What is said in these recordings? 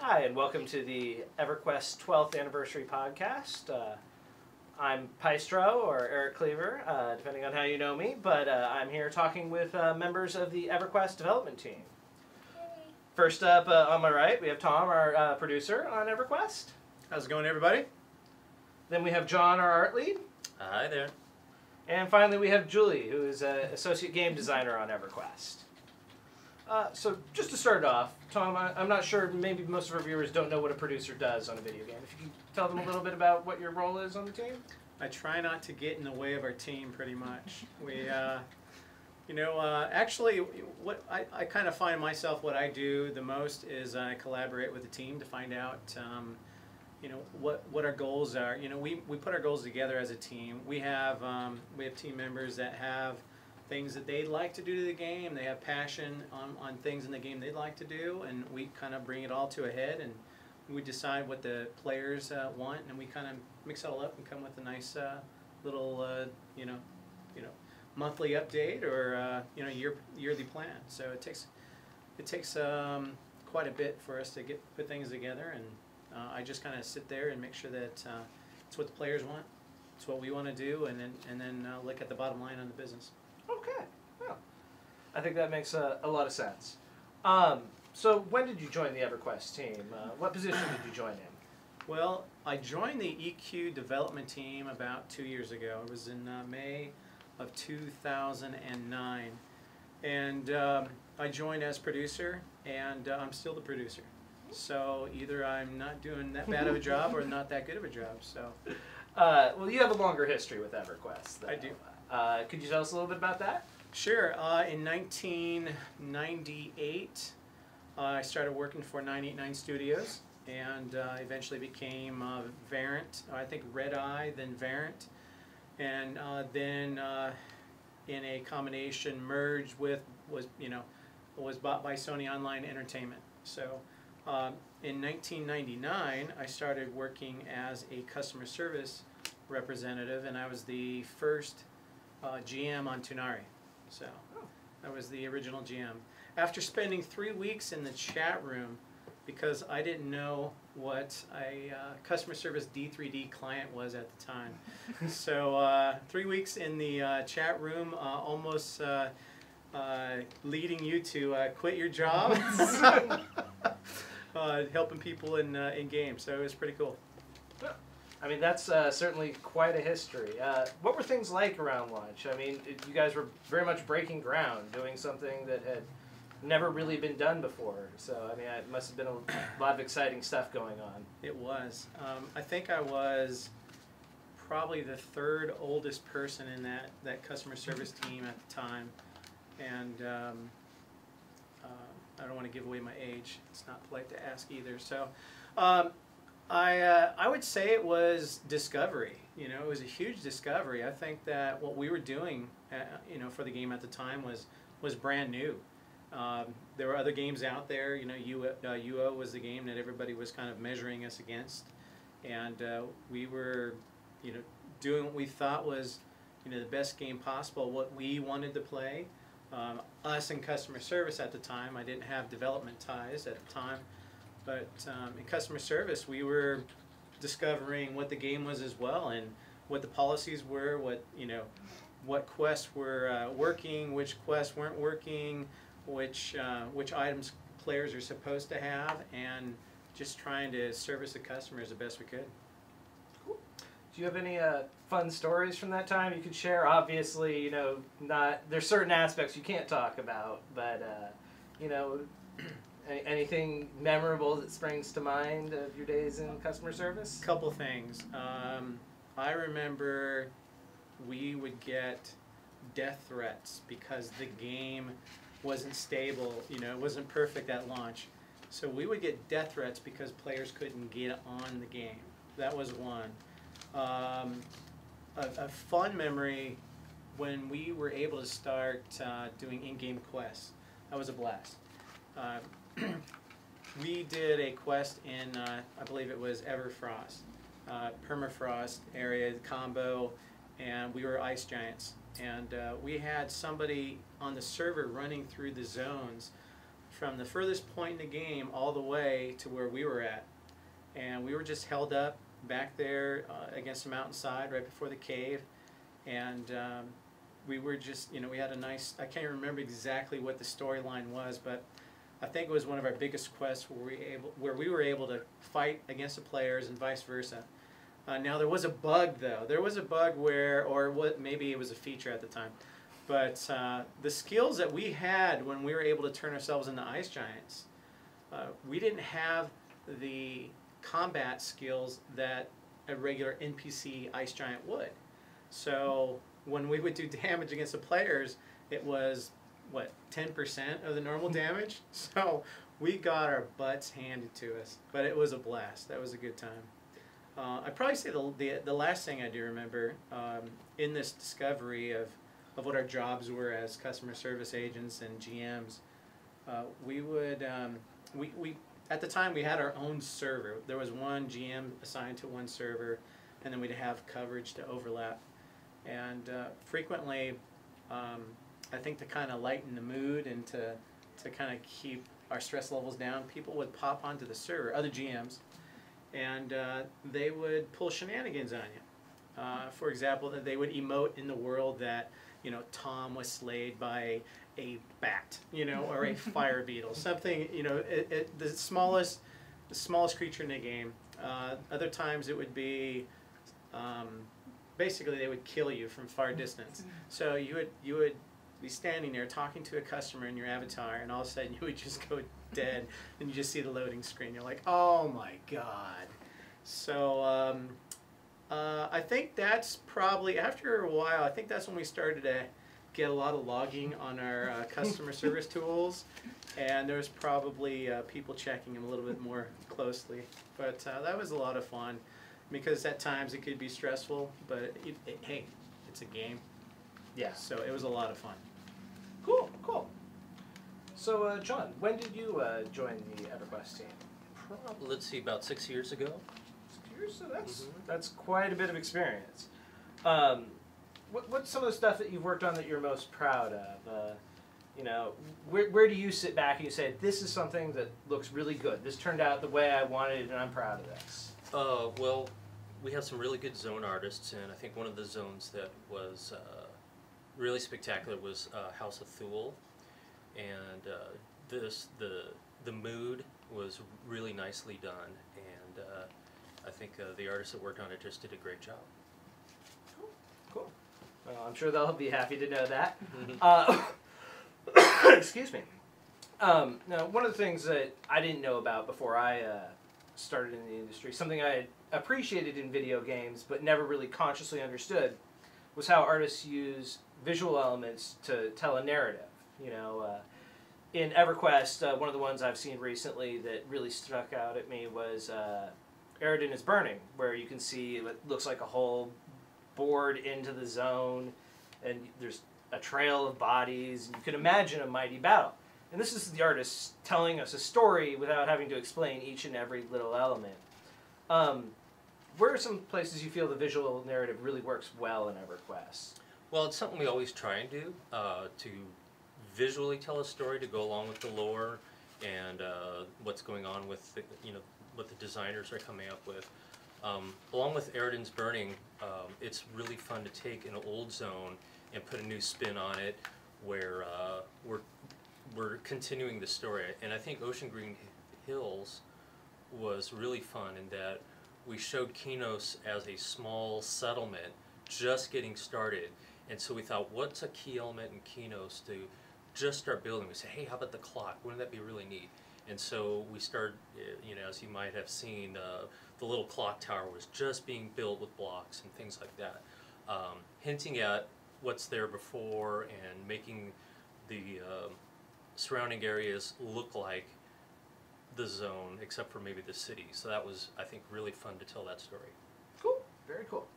Hi, and welcome to the EverQuest 12th Anniversary Podcast. I'm Paistro, or Eric Cleaver, depending on how you know me, but I'm here talking with members of the EverQuest development team. Hey. First up on my right, we have Tom, our producer on EverQuest. How's it going, everybody? Then we have John, our art lead. Hi there. And finally, we have Julie, who is an associate game designer on EverQuest. So just to start off, Tom, I'm not sure, maybe most of our viewers don't know what a producer does on a video game. If you can tell them a little bit about what your role is on the team? I try not to get in the way of our team, pretty much. We, actually, what I kind of find myself, what I do the most is I collaborate with the team to find out, what our goals are. You know, we put our goals together as a team. We have team members that have things that they'd like to do to the game. They have passion on things in the game they'd like to do, and we kind of bring it all to a head, and we decide what the players want, and we kind of mix it all up and come with a nice little monthly update or yearly plan. So it takes quite a bit for us to put things together, and I just kind of sit there and make sure that it's what the players want, it's what we want to do, and then look at the bottom line on the business. Okay, well, I think that makes a lot of sense. So when did you join the EverQuest team? What position did you join in? Well, I joined the EQ development team about 2 years ago. It was in May of 2009. And I joined as producer, and I'm still the producer. So either I'm not doing that bad of a job or not that good of a job. So, well, you have a longer history with EverQuest, though. I do. Could you tell us a little bit about that? Sure. In 1998, I started working for 989 Studios, and eventually became Variant. I think Red Eye, then Variant, and then in a combination merged with was bought by Sony Online Entertainment. So in 1999, I started working as a customer service representative, and I was the first GM on Toonari. So I was the original GM. After spending 3 weeks in the chat room, because I didn't know what a customer service D3D client was at the time. So 3 weeks in the chat room, almost leading you to quit your job, helping people in games. So it was pretty cool. I mean, that's certainly quite a history. What were things like around launch? I mean, you guys were very much breaking ground, doing something that had never really been done before. So, I mean, it must have been a lot of exciting stuff going on. It was. I think I was probably the third oldest person in that customer service team at the time. And I don't want to give away my age. It's not polite to ask either. So I would say it was discovery. You know, it was a huge discovery. I think that what we were doing, for the game at the time was brand new. There were other games out there. You know, UO was the game that everybody was kind of measuring us against, and we were, doing what we thought was, the best game possible. What we wanted to play. Us in customer service at the time. I didn't have development ties at the time. But in customer service, we were discovering what the game was as well, and what the policies were, what quests were working, which quests weren't working, which items players are supposed to have, and just trying to service the customers the best we could. Cool. Do you have any fun stories from that time you could share? Obviously, there's certain aspects you can't talk about, but anything memorable that springs to mind of your days in customer service? Couple things. I remember we would get death threats because the game wasn't stable. It wasn't perfect at launch. So we would get death threats because players couldn't get on the game. That was one. A fun memory when we were able to start doing in-game quests. That was a blast. We did a quest in, I believe it was Everfrost, permafrost area combo, and we were ice giants. And we had somebody on the server running through the zones from the furthest point in the game all the way to where we were at. And we were just held up back there against the mountainside right before the cave. And we were just, we had a nice, I can't remember exactly what the storyline was, but I think it was one of our biggest quests where we were able to fight against the players and vice versa. Now there was a bug though. There was a bug maybe it was a feature at the time. But the skills that we had when we were able to turn ourselves into ice giants, we didn't have the combat skills that a regular NPC ice giant would. So when we would do damage against the players, it was, what, 10% of the normal damage? So we got our butts handed to us. But it was a blast. That was a good time. I'd probably say the last thing I do remember in this discovery of what our jobs were as customer service agents and GMs, we would, we at the time we had our own server. There was one GM assigned to one server, and then we'd have coverage to overlap. And frequently, I think to kind of lighten the mood and to kind of keep our stress levels down, people would pop onto the server, other GMs, and they would pull shenanigans on you. For example, that they would emote in the world that, Tom was slayed by a bat, or a fire beetle, something, the smallest creature in the game. Other times it would be, basically they would kill you from far distance. So you would be standing there talking to a customer in your avatar, and all of a sudden you would just go dead, and you just see the loading screen. You're like, oh my god. So I think that's probably, after a while, I think that's when we started to get a lot of logging on our customer service tools, and there was probably people checking them a little bit more closely. But that was a lot of fun, because at times it could be stressful, but hey, it's a game. Yeah. So it was a lot of fun. Cool, cool. So, John, when did you join the EverQuest team? Probably, let's see, about 6 years ago. 6 years? So that's quite a bit of experience. What's some of the stuff that you've worked on that you're most proud of? Where do you sit back and you say, this is something that looks really good. This turned out the way I wanted it, and I'm proud of this. Well, we have some really good zone artists, and I think one of the zones that was really spectacular was House of Thule, and the mood was really nicely done, and I think the artists that worked on it just did a great job. Cool. Well, I'm sure they'll be happy to know that. Excuse me. Now, one of the things that I didn't know about before I started in the industry, something I had appreciated in video games but never really consciously understood, was how artists use visual elements to tell a narrative. In EverQuest, one of the ones I've seen recently that really struck out at me was Eridan is Burning, where you can see what looks like a whole board into the zone, and there's a trail of bodies, and you can imagine a mighty battle. And this is the artist telling us a story without having to explain each and every little element. Where are some places you feel the visual narrative really works well in EverQuest? Well, it's something we always try and do, to visually tell a story to go along with the lore and what's going on with what the designers are coming up with. Along with Eridan's Burning, it's really fun to take an old zone and put a new spin on it, where we're continuing the story. And I think Ocean Green Hills was really fun in that we showed Kinos as a small settlement just getting started. And so we thought, what's a key element in Kinos to just start building? We said, hey, how about the clock? Wouldn't that be really neat? And so we started, as you might have seen, the little clock tower was just being built with blocks and things like that, hinting at what's there before and making the surrounding areas look like the zone, except for maybe the city. So that was, I think, really fun to tell that story. Cool. Very cool.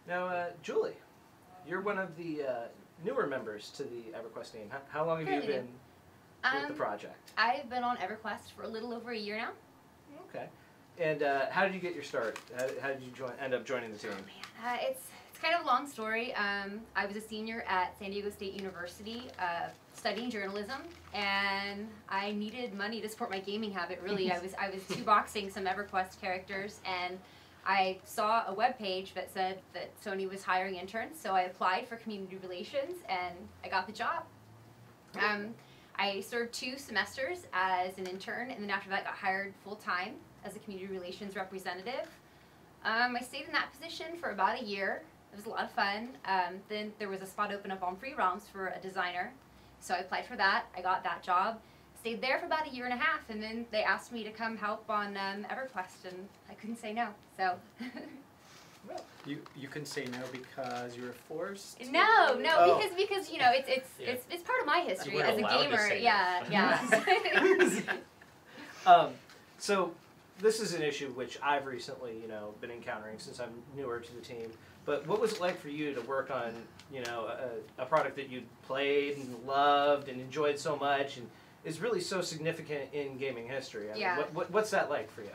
Now, Julie, you're one of the newer members to the EverQuest team. How long have you been with the project? I've been on EverQuest for a little over a year now. Okay. And how did you get your start? How did you end up joining the team? Oh man, it's kind of a long story. I was a senior at San Diego State University studying journalism, and I needed money to support my gaming habit. Really, I was 2-boxing some EverQuest characters, and I saw a web page that said that Sony was hiring interns, so I applied for community relations, and I got the job. I served 2 semesters as an intern, and then after that got hired full-time as a community relations representative. I stayed in that position for about a year. It was a lot of fun. Then there was a spot open up on Free Roms for a designer, so I applied for that. I got that job. Stayed there for about a year and a half, and then they asked me to come help on EverQuest, and I couldn't say no. So. Well, you couldn't say no because you were forced. No, Oh. because you know it's part of my history as a gamer. Yeah. So this is an issue which I've recently, been encountering since I'm newer to the team. But what was it like for you to work on, a product that you played and loved and enjoyed so much and is really so significant in gaming history? I mean, what's that like for you?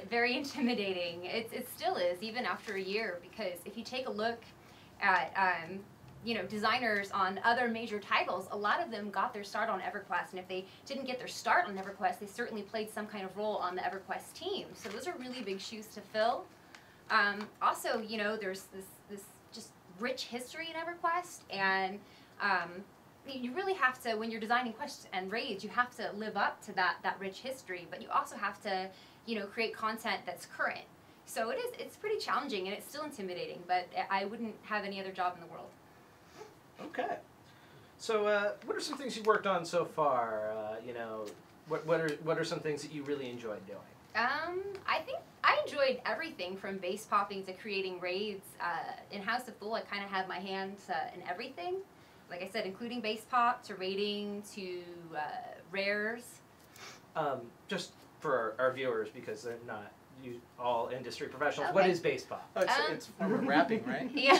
Very intimidating. It still is, even after a year, because if you take a look at designers on other major titles, a lot of them got their start on EverQuest, and if they didn't get their start on EverQuest, they certainly played some kind of role on the EverQuest team. So those are really big shoes to fill. Also, there's this just rich history in EverQuest, and you really have to, when you're designing quests and raids, you have to live up to that rich history, but you also have to, create content that's current. So it's pretty challenging, and it's still intimidating, but I wouldn't have any other job in the world. Okay. So what are some things you've worked on so far? What are some things that you really enjoyed doing? I think I enjoyed everything from base popping to creating raids. In House of Thule, I kind of had my hands in everything. Like I said, including base pop to raiding to rares. Just for our viewers, because they're not all industry professionals, Okay. what is base pop? Oh, it's from rapping, right? Yeah.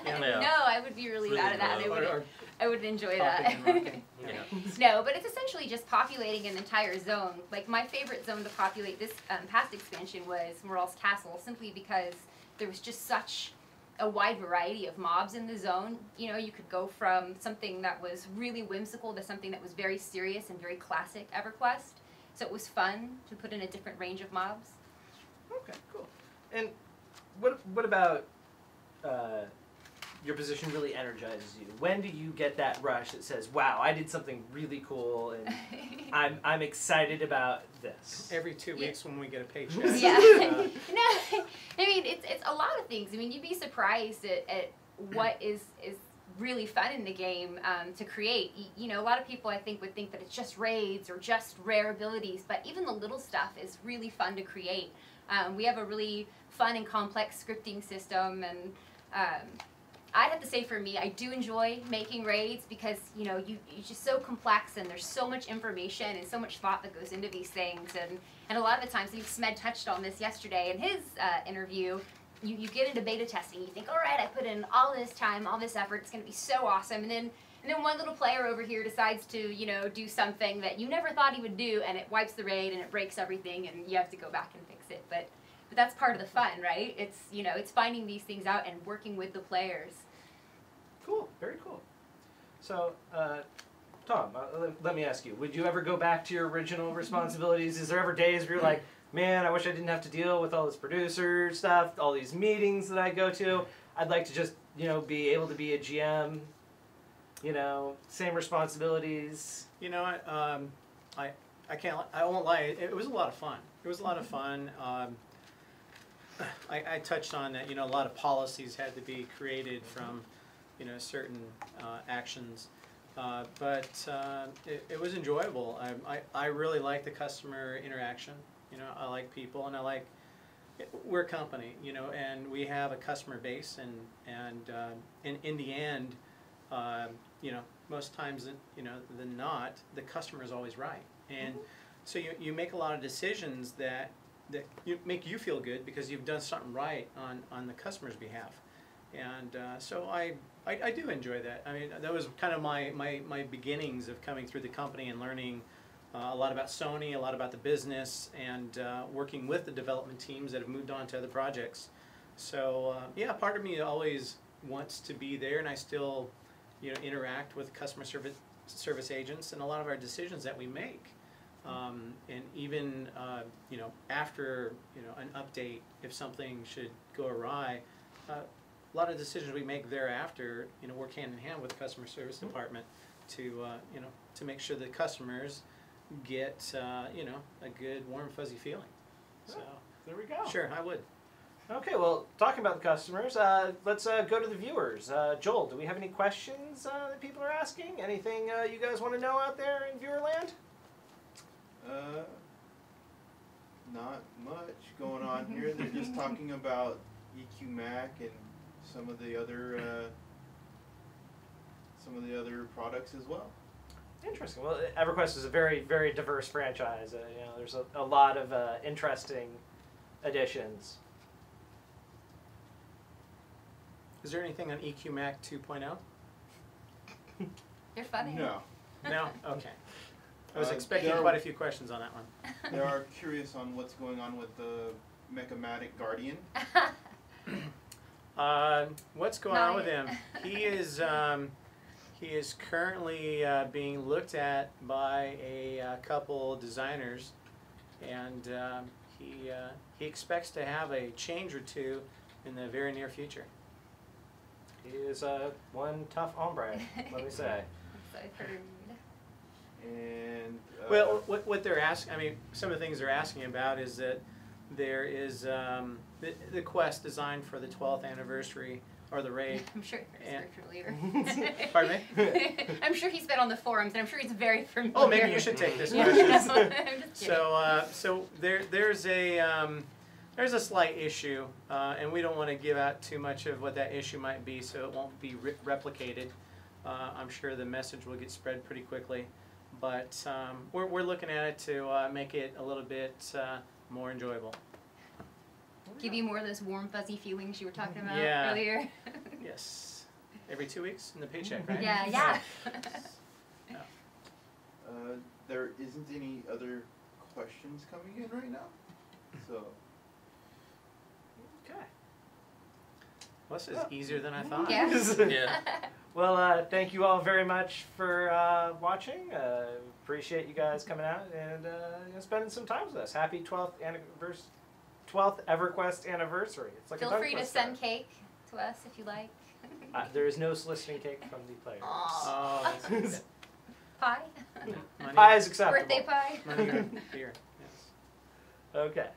Yeah. No, I would be really bad at that. Or I would enjoy popping that. and rocking. Yeah. No, but it's essentially just populating an entire zone. Like, my favorite zone to populate this past expansion was Morel's Castle, simply because there was just such a wide variety of mobs in the zone. You could go from something that was really whimsical to something that was very serious and very classic EverQuest. So it was fun to put in a different range of mobs. Okay, cool. And what about your position really energizes you? When do you get that rush that says, "Wow, I did something really cool, and I'm excited about this"? Every 2 weeks when we get a paycheck. Yeah. No, I mean, it's a lot of things. I mean, you'd be surprised at what is really fun in the game to create. A lot of people, I think, would think that it's just raids or just rare abilities, but even the little stuff is really fun to create. We have a really fun and complex scripting system, and I'd have to say for me, I do enjoy making raids because, it's just so complex, and there's so much information and so much thought that goes into these things, and a lot of the times, I think Smed touched on this yesterday in his interview. You get into beta testing, you think, all right, I put in all this time, all this effort, it's going to be so awesome, and then one little player over here decides to, do something that you never thought he would do, and it wipes the raid, and it breaks everything, and you have to go back and fix it. But that's part of the fun, right? It's, it's finding these things out and working with the players. Cool, very cool. So, Tom, let me ask you, would you ever go back to your original responsibilities? Is there ever days where you're like, man, I wish I didn't have to deal with all this producer stuff, all these meetings that I go to. I'd like to just, be able to be a GM, same responsibilities. I won't lie, it was a lot of fun. It was a lot of fun. I touched on that, a lot of policies had to be created from, certain actions. But it was enjoyable. I really like the customer interaction. I like people, and we're a company, and we have a customer base, and in the end, most times, than not, the customer is always right. And so you make a lot of decisions that make you feel good because you've done something right on the customer's behalf. And so I do enjoy that. I mean, that was kind of my beginnings of coming through the company and learning a lot about Sony, a lot about the business, and working with the development teams that have moved on to other projects. So yeah, part of me always wants to be there, and I still, interact with customer service agents and a lot of our decisions that we make. And even after an update, if something should go awry, a lot of decisions we make thereafter, work hand in hand with the customer service department to to make sure that customers get a good warm fuzzy feeling. So There we go. sure, I would. Okay, well, talking about the customers, let's go to the viewers. Joel, do we have any questions that people are asking? Anything you guys want to know out there in viewerland? Not much going on here. They're just talking about EQ Mac and some of the other products as well. Interesting. Well, EverQuest is a very, very diverse franchise. There's a lot of interesting additions. Is there anything on EQ Mac 2.0? You're funny. No, No? Okay. I was expecting there- quite a few questions on that one. they are curious on what's going on with the Mechamatic Guardian. What's going Not on with yet. him? He is currently being looked at by a couple designers, and he expects to have a change or two in the very near future. He is one tough hombre, let me say. So I've heard. And Well, what they're asking, I mean, some of the things they're asking about is that there is the Quest designed for the 12th anniversary, or the Raid. I'm sure he's And- very familiar. Pardon me? I'm sure he's been on the forums, and I'm sure he's very familiar. Oh, maybe you should take this Yeah, question. no, I'm just kidding. So there's a slight issue, and we don't want to give out too much of what that issue might be, so it won't be replicated. I'm sure the message will get spread pretty quickly, but we're looking at it to make it a little bit more enjoyable. Give you more of those warm, fuzzy feelings you were talking about Yeah. earlier. Yes, every 2 weeks in the paycheck, right? Yeah. there isn't any other questions coming in right now, so Okay. Well, this is easier than I thought. Yeah. Yeah. Well, thank you all very much for watching. Appreciate you guys coming out and spending some time with us. Happy 12th EverQuest anniversary. It's like Feel a tongue free to twister. send cake to us if you like. There is no soliciting cake from the players. Oh, that's good. Pie? Money, Pie is acceptable. Birthday pie? money or beer. Yes. Okay.